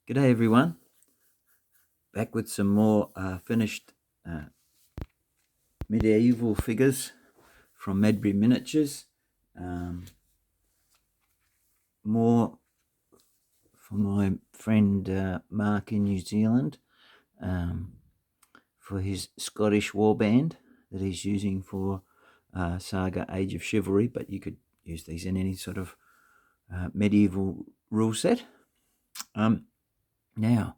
G'day everyone, back with some more finished medieval figures from Medbury Miniatures. More for my friend Mark in New Zealand for his Scottish warband that he's using for Saga Age of Chivalry, but you could use these in any sort of medieval rule set. Now,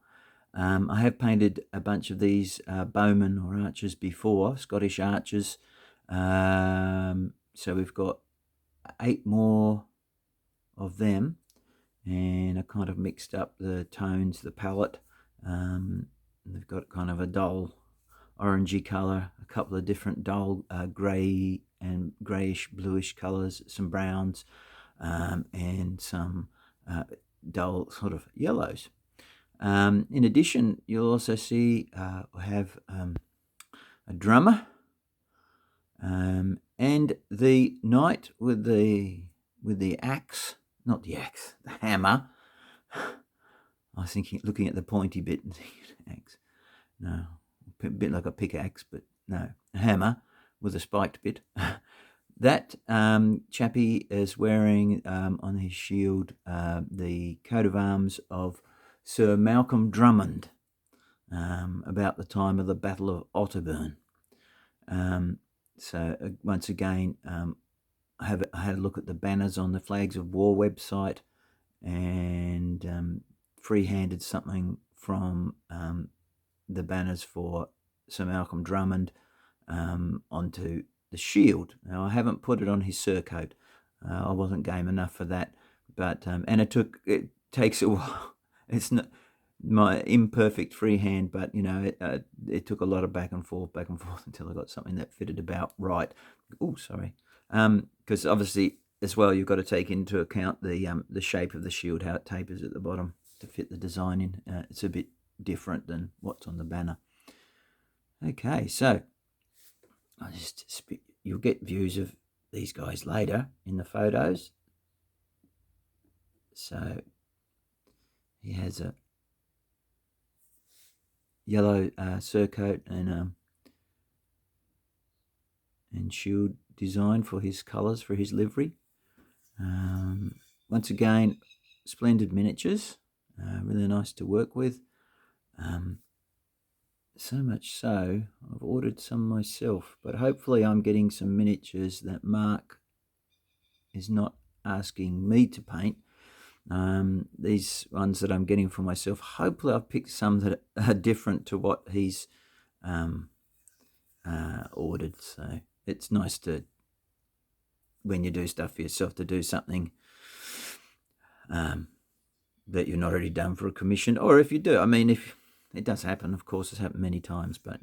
I have painted a bunch of these bowmen or archers before, Scottish archers. So we've got 8 more of them, and I kind of mixed up the tones, the palette. They've got kind of a dull orangey colour, a couple of different dull grey and greyish bluish colours, some browns, and some dull sort of yellows. In addition, you'll also see I have a drummer and the knight with the axe, not the axe, the hammer. I was thinking, looking at the pointy bit and thinking axe. No, a bit like a pickaxe, but no, a hammer with a spiked bit. That chappie is wearing on his shield the coat of arms of Sir Malcolm Drummond, about the time of the Battle of Otterburn. So once again, I had a look at the banners on the Flags of War website and freehanded something from the banners for Sir Malcolm Drummond onto the shield. Now I haven't put it on his surcoat. I wasn't game enough for that, but and it takes a while. It's not my imperfect freehand, but it took a lot of back and forth until I got something that fitted about right. Oh, sorry, because obviously as well you've got to take into account the shape of the shield, how it tapers at the bottom to fit the design in. It's a bit different than what's on the banner. Okay, so you'll get views of these guys later in the photos. So he has a yellow surcoat and shield design for his colours, for his livery. Once again, splendid miniatures, really nice to work with. So much so, I've ordered some myself, but hopefully I'm getting some miniatures that Mark is not asking me to paint. These ones that I'm getting for myself, hopefully I've picked some that are different to what he's ordered. So it's nice to, when you do stuff for yourself, to do something that you're not already done for a commission. Or if you do, I mean, if it does happen, of course, it's happened many times, but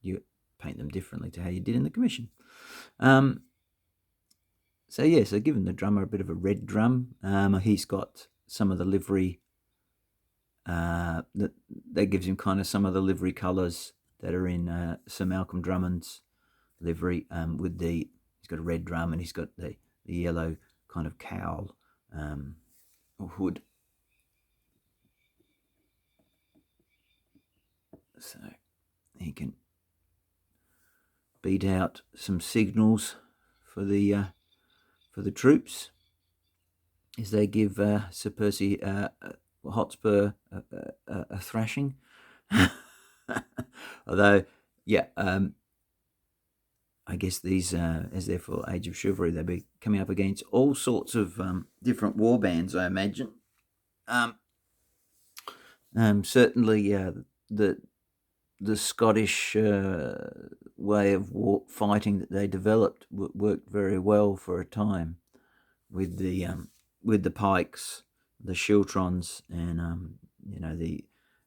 you paint them differently to how you did in the commission. So giving the drummer a bit of a red drum. He's got some of the livery that gives him kind of some of the livery colours that are in Sir Malcolm Drummond's livery. He's got a red drum and he's got the yellow kind of cowl or hood. So he can beat out some signals for the troops as they give Sir Percy Hotspur a thrashing. Although, I guess these, as they're for Age of Chivalry, they'll be coming up against all sorts of different war bands, I imagine. Certainly, the Scottish way of fighting that they developed worked very well for a time, with the pikes, the schiltrons, and the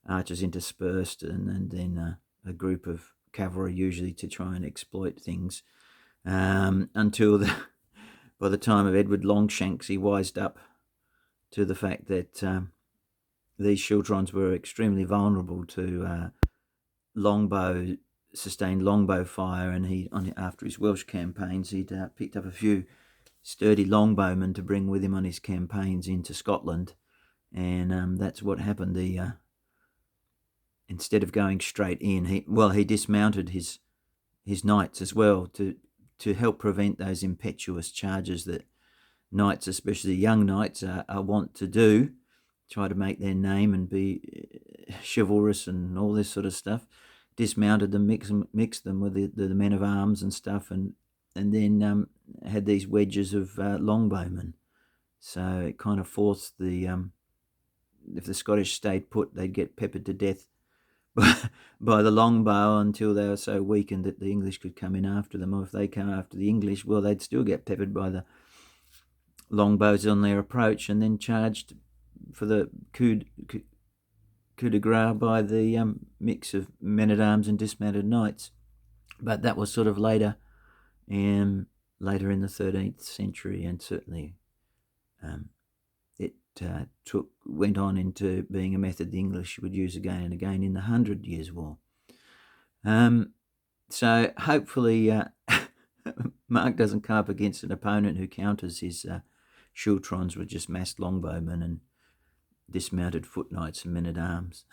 archers interspersed, and then a group of cavalry usually to try and exploit things, until by the time of Edward Longshanks, he wised up to the fact that these schiltrons were extremely vulnerable to sustained longbow fire, and after his Welsh campaigns, he'd picked up a few sturdy longbowmen to bring with him on his campaigns into Scotland, and that's what happened. Instead of going straight in, he dismounted his knights as well to help prevent those impetuous charges that knights, especially young knights, are wont to do, try to make their name and be chivalrous and all this sort of stuff. Dismounted them, mixed them with the men of arms and stuff, and then had these wedges of longbowmen. So it kind of forced if the Scottish stayed put, they'd get peppered to death by the longbow until they were so weakened that the English could come in after them. Or if they come after the English, well, they'd still get peppered by the longbows on their approach, and then charged for the coup de grace by the mix of men-at-arms and dismounted knights. But that was sort of later in the 13th century, and certainly it went on into being a method the English would use again and again in the 100 Years' War. So hopefully Mark doesn't come up against an opponent who counters his schultrons with just massed longbowmen and dismounted foot knights and men-at-arms.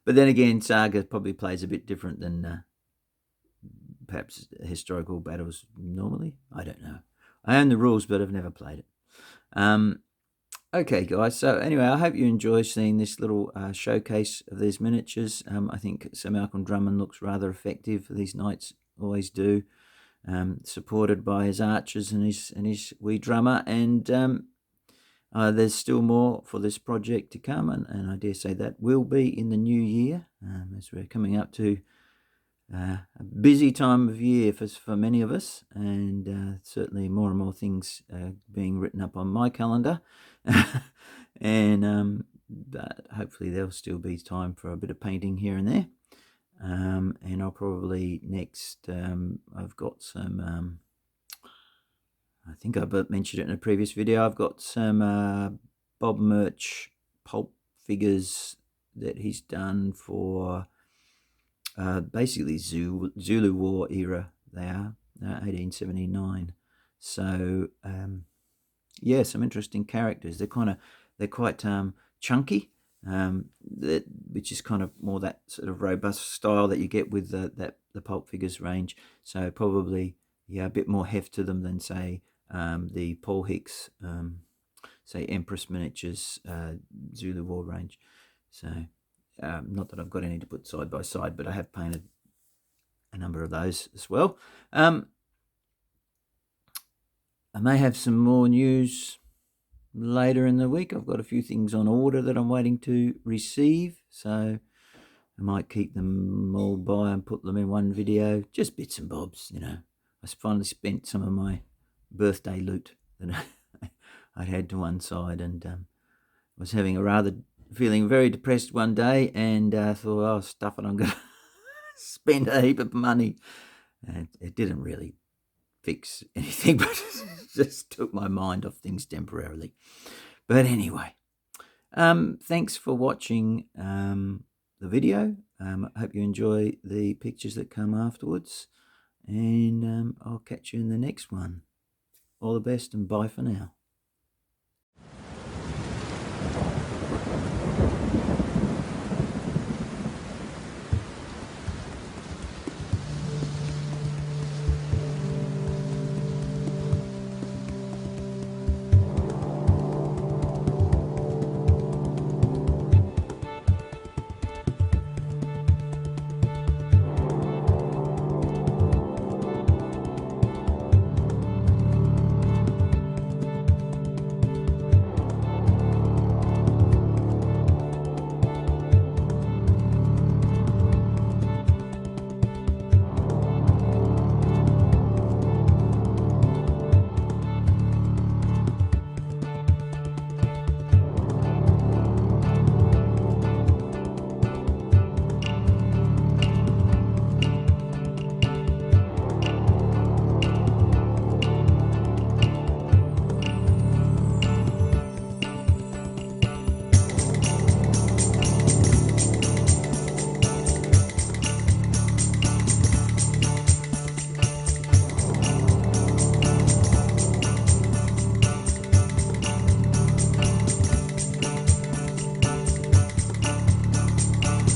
But then again, Saga probably plays a bit different than perhaps historical battles normally. I don't know. I own the rules, but I've never played it. Okay, guys. So anyway, I hope you enjoy seeing this little showcase of these miniatures. I think Sir Malcolm Drummond looks rather effective. These knights always do. Supported by his archers and his wee drummer, and there's still more for this project to come, and I dare say that will be in the new year, as we're coming up to a busy time of year for many of us, and certainly more and more things being written up on my calendar, and but hopefully there'll still be time for a bit of painting here and there. And I'll probably next, I've got some, I think I mentioned it in a previous video, I've got some Bob Murch pulp figures that he's done for basically Zulu War era. They are 1879. So yeah, some interesting characters. They're quite chunky. Which is kind of more that sort of robust style that you get with the pulp figures range. So probably a bit more heft to them than say the Paul Hicks, say Empress Miniatures Zulu War range. So not that I've got any to put side by side, but I have painted a number of those as well. I may have some more news later in the week. I've got a few things on order that I'm waiting to receive, so I might keep them all by and put them in one video, just bits and bobs, I finally spent some of my birthday loot that I'd had to one side, and was feeling very depressed one day, and thought, oh, stuff it, I'm going to spend a heap of money. And it didn't really fix anything, but just took my mind off things temporarily. But anyway, thanks for watching the video. I hope you enjoy the pictures that come afterwards, and I'll catch you in the next one. All the best, and bye for now.